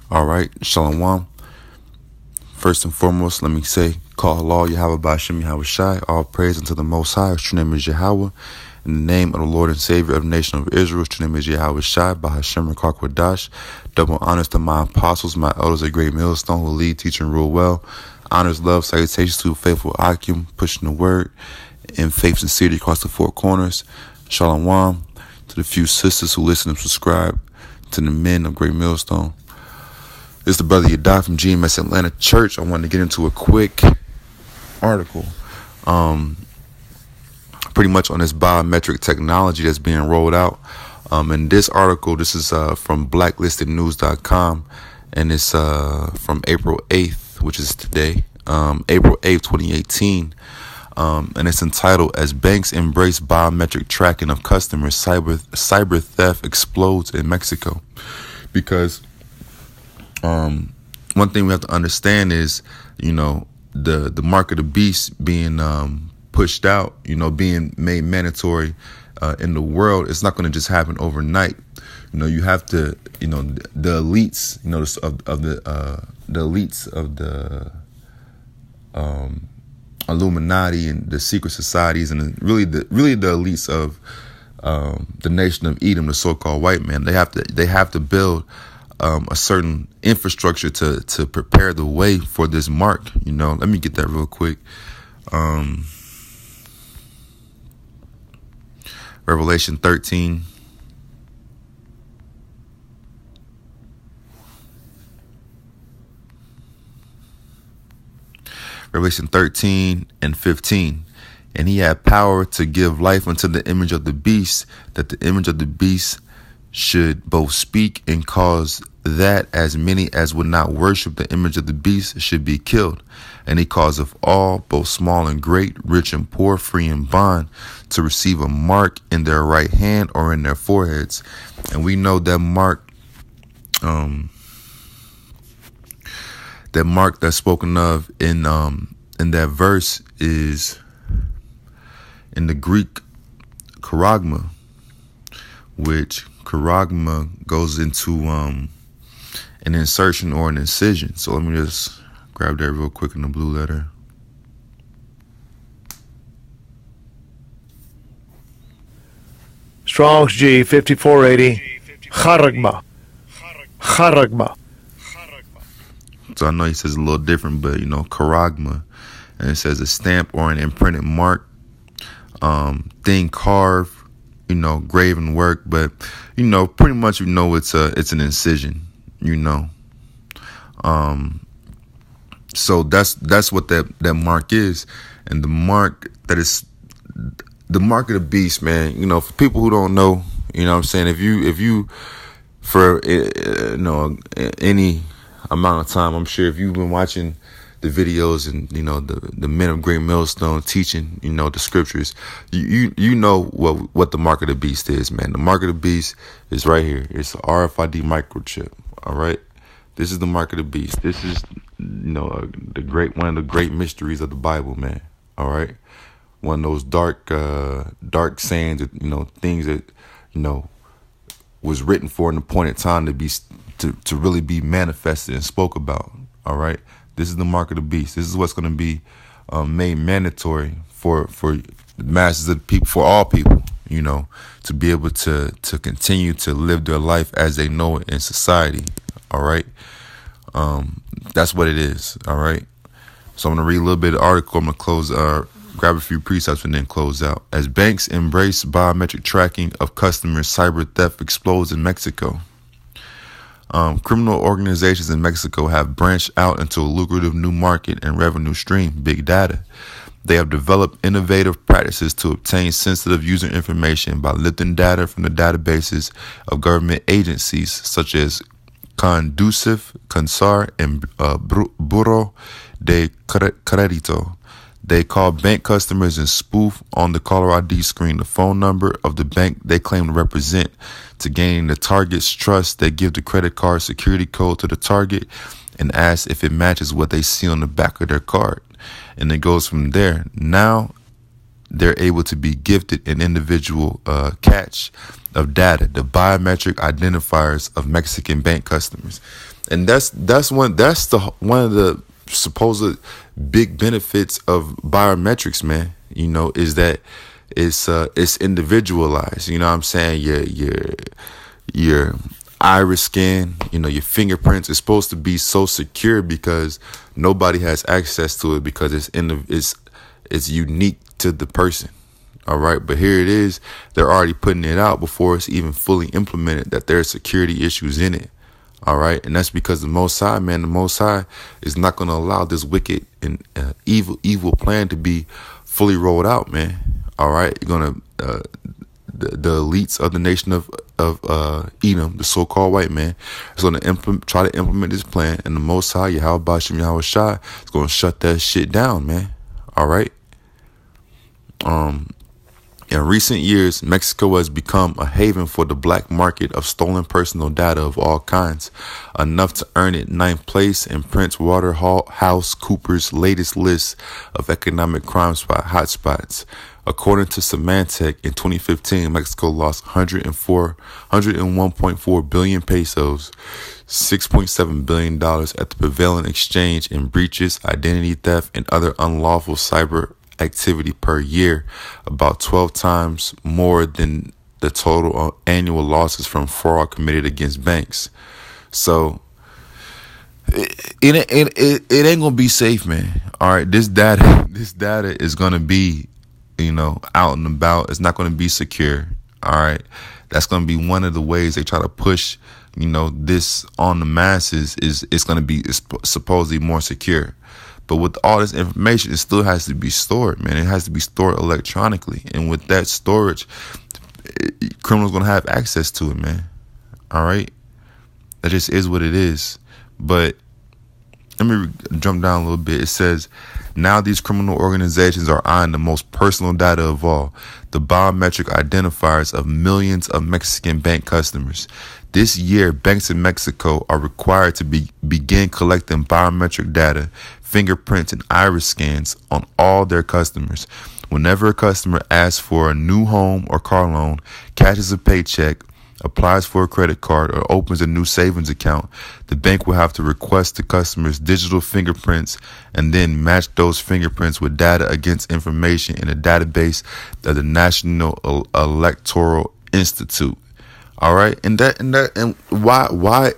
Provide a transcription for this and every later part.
All right, Shalom. First and foremost, let me say, call Allah Yahweh Ba'Shem Yahweh Shai. All praise unto the Most High. His true name is Yahweh. In the name of the Lord and Savior of the nation of Israel, his true name is Yahweh Shai. Bahashem Rakakwadash. Double honors to my apostles, my elders, a great millstone who lead, teach, and rule well. Honors, love, salutations to faithful Akim, pushing the word in faith, sincerity across the four corners. Shalom to the few sisters who listen and subscribe, to the men of Great Millstone. This is the brother Edified from GMS Atlanta Church. I wanted to get into a quick article, pretty much on this biometric technology that's being rolled out. In this article, this is from blacklistednews.com, and it's from April 8th, which is today, April 8th, 2018. And it's entitled, "As Banks Embrace Biometric Tracking of Customers, Cyber Theft Explodes in Mexico." Because one thing we have to understand is, the mark of the beast being pushed out, being made mandatory in the world. It's not going to just happen overnight. You have to, the elites, the elites of the Illuminati and the secret societies, and really the elites of the nation of Edom, the so-called white man. They have to build a certain infrastructure to prepare the way for this mark. Let me get that real quick. Revelation 13. Revelation 13 and 15. "And he had power to give life unto the image of the beast, that the image of the beast should both speak and cause that as many as would not worship the image of the beast should be killed. And he causeth all, both small and great, rich and poor, free and bond, to receive a mark in their right hand or in their foreheads." And we know that mark, that's spoken of in that verse is in the Greek charagma, which charagma goes into an insertion or an incision. So let me just grab that real quick in the blue letter. Strong's G 5480. Charagma. Charagma. So I know he says a little different, but charagma, and it says a stamp or an imprinted mark, thing carved, graven work, but pretty much it's an incision, so that's what that mark is. And the mark that is the mark of the beast, man. For people who don't know, what I'm saying, if you for any amount of time, I'm sure if you've been watching the videos and the men of Great Millstone teaching the scriptures, you know what the mark of the beast is, man. The mark of the beast is right here. It's a RFID microchip. All right, this is the mark of the beast. This is one of the great mysteries of the Bible, man. All right, one of those dark sayings, things that was written for an appointed time to really be manifested and spoke about. All right, this is the mark of the beast. This is what's going to be made mandatory for the masses of people, for all people, to be able to continue to live their life as they know it in society. All right, that's what it is. All right, so I'm going to read a little bit of the article. I'm going to close, grab a few precepts and then close out. "As banks embrace biometric tracking of customers, cyber theft explodes in Mexico." Criminal organizations in Mexico have branched out into a lucrative new market and revenue stream, big data. They have developed innovative practices to obtain sensitive user information by lifting data from the databases of government agencies such as Conducif, Consar, and Buró de Crédito. They call bank customers and spoof on the caller ID screen the phone number of the bank they claim to represent. To gain the target's trust, they give the credit card security code to the target and ask if it matches what they see on the back of their card. And it goes from there. Now they're able to be gifted an individual catch of data, the biometric identifiers of Mexican bank customers. And that's one of the supposed big benefits of biometrics, man. Is that it's individualized. You know what I'm saying? Your iris scan, your fingerprints is supposed to be so secure because nobody has access to it because it's unique to the person. All right. But here it is. They're already putting it out before it's even fully implemented that there are security issues in it. All right. And that's because the Most High, man, the Most High is not going to allow this wicked and evil plan to be fully rolled out, man. All right. You're going to the elites of the nation of Edom, the so-called white man, is going to try to implement this plan. And the Most High, Yahweh Bashim Yahweh Shai, is going to shut that shit down, man. All right. In recent years, Mexico has become a haven for the black market of stolen personal data of all kinds, enough to earn it ninth place in Prince Waterhouse Cooper's latest list of economic crime hotspots. According to Symantec, in 2015, Mexico lost 101.4 billion pesos, $6.7 billion at the prevailing exchange in breaches, identity theft, and other unlawful cyber activity per year, about 12 times more than the total annual losses from fraud committed against banks. So it ain't gonna be safe, man. All right, this data is gonna be, out and about. It's not gonna be secure. All right, that's gonna be one of the ways they try to push, this on the masses. It's gonna be supposedly more secure. But with all this information, it still has to be stored, man. It has to be stored electronically. And with that storage, criminals going to have access to it, man. All right? That just is what it is. But let me jump down a little bit. It says, now these criminal organizations are eyeing the most personal data of all, the biometric identifiers of millions of Mexican bank customers. This year, banks in Mexico are required to begin collecting biometric data, fingerprints, and iris scans on all their customers. Whenever a customer asks for a new home or car loan, cashes a paycheck, applies for a credit card, or opens a new savings account, the bank will have to request the customer's digital fingerprints and then match those fingerprints with data against information in a database of the National Electoral Institute. All right, and why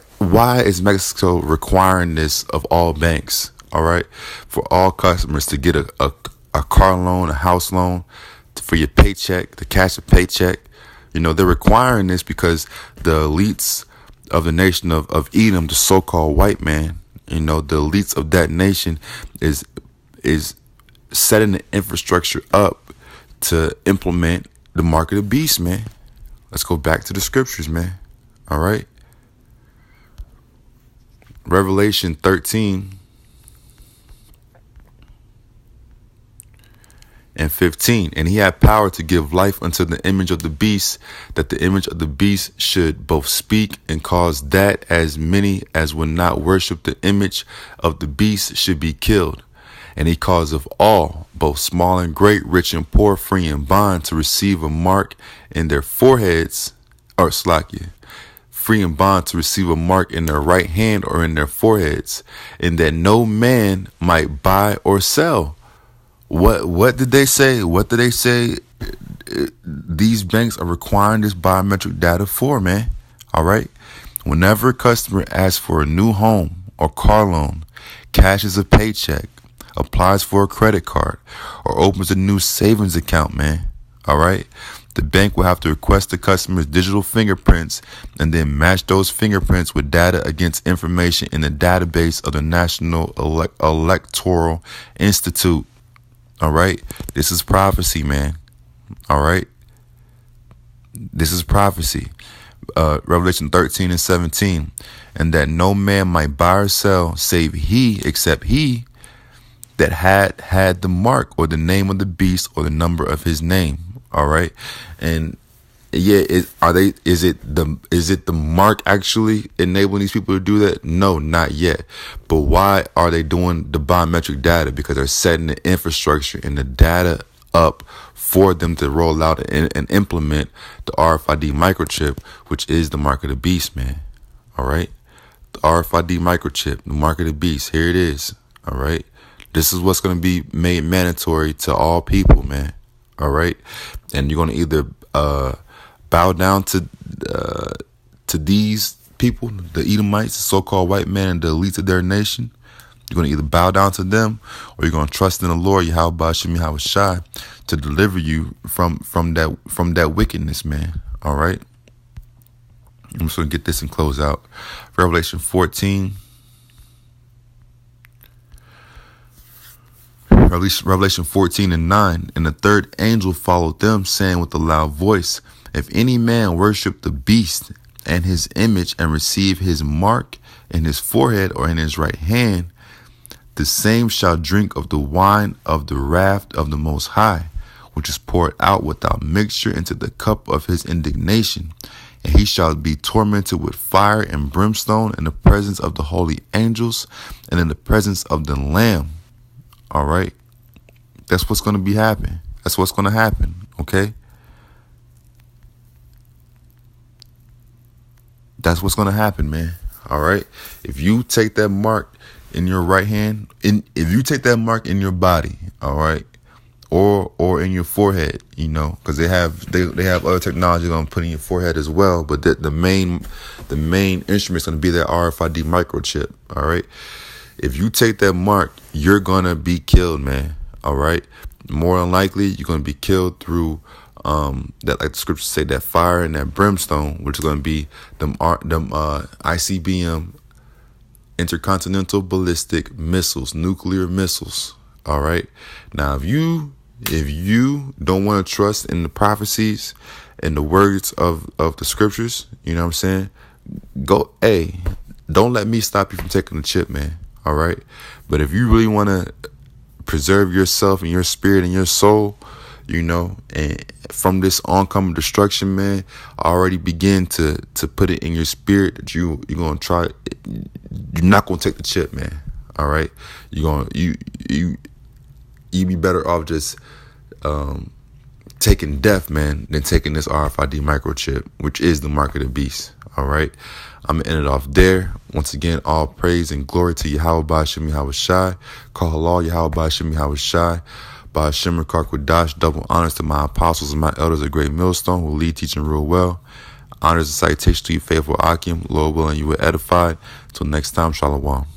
is Mexico requiring this of all banks? All right, for all customers to get a car loan, a house loan, for your paycheck, to cash a paycheck. They're requiring this because the elites of the nation of Edom, the so-called white man, the elites of that nation is setting the infrastructure up to implement the mark of the beast, man. Let's go back to the scriptures, man. All right. Revelation 13 and 15. And he had power to give life unto the image of the beast, that the image of the beast should both speak and cause that as many as would not worship the image of the beast should be killed. And he caused of all, both small and great, rich and poor, free and bond, to receive a mark in their foreheads, or free and bond to receive a mark in their right hand or in their foreheads, and that no man might buy or sell. What did they say? What did they say? These banks are requiring this biometric data for, man. All right. Whenever a customer asks for a new home or car loan, cashes a paycheck, applies for a credit card, or opens a new savings account, man. All right. The bank will have to request the customer's digital fingerprints and then match those fingerprints with data against information in the database of the National Electoral Institute. All right. This is prophecy, man. All right. This is prophecy. Revelation 13 and 17. And that no man might buy or sell save he, except he that had the mark or the name of the beast or the number of his name. All right. And yeah, is it the mark actually enabling these people to do that? No, not yet. But why are they doing the biometric data? Because they're setting the infrastructure and the data up for them to roll out and implement the RFID microchip, which is the mark of the beast, man. All right. The RFID microchip, the mark of the beast. Here it is. All right. This is what's going to be made mandatory to all people, man. All right. And you're going to either bow down to these people, the Edomites, the so-called white man, and the elites of their nation. You're going to either bow down to them, or you're going to trust in the Lord, Yahweh Shem Yahushai, to deliver you from that wickedness, man. All right. I'm just going to get this and close out. Revelation 14. Revelation 14:9. And the third angel followed them, saying with a loud voice, if any man worship the beast and his image and receive his mark in his forehead or in his right hand, the same shall drink of the wine of the wrath of the Most High, which is poured out without mixture into the cup of his indignation. And he shall be tormented with fire and brimstone in the presence of the holy angels and in the presence of the Lamb. All right. That's what's going to be happening. That's what's going to happen. Okay. That's what's going to happen, man. All right. If you take that mark in your right hand, if you take that mark in your body, all right, or in your forehead, you know, because they have other technology going to put in your forehead as well. But the main instrument is going to be that RFID microchip. All right. If you take that mark, you're going to be killed, man. All right. More than likely, you're going to be killed through that, like the scriptures say, that fire and that brimstone, which is going to be them ICBM, intercontinental ballistic missiles, nuclear missiles. All right. Now, if you don't want to trust in the prophecies and the words of the scriptures, you know what I'm saying? Don't let me stop you from taking the chip, man. All right. But if you really want to preserve yourself and your spirit and your soul, you know, and from this oncoming destruction, man, already begin to put it in your spirit that you're going to try. You're not going to take the chip, man. All right. You be better off just taking death, man, than taking this RFID microchip, which is the mark of the beast. All right. I'm going to end it off there. Once again, all praise and glory to Yahweh Shem Yahushai. Call halal Yahweh Shem Yahushai. By Shimmer Karkwadash, double honors to my apostles and my elders of Great Millstone who lead, teaching real well. Honors and citation to you, faithful Akim. Lord willing, you were edified. Until next time, Shalom.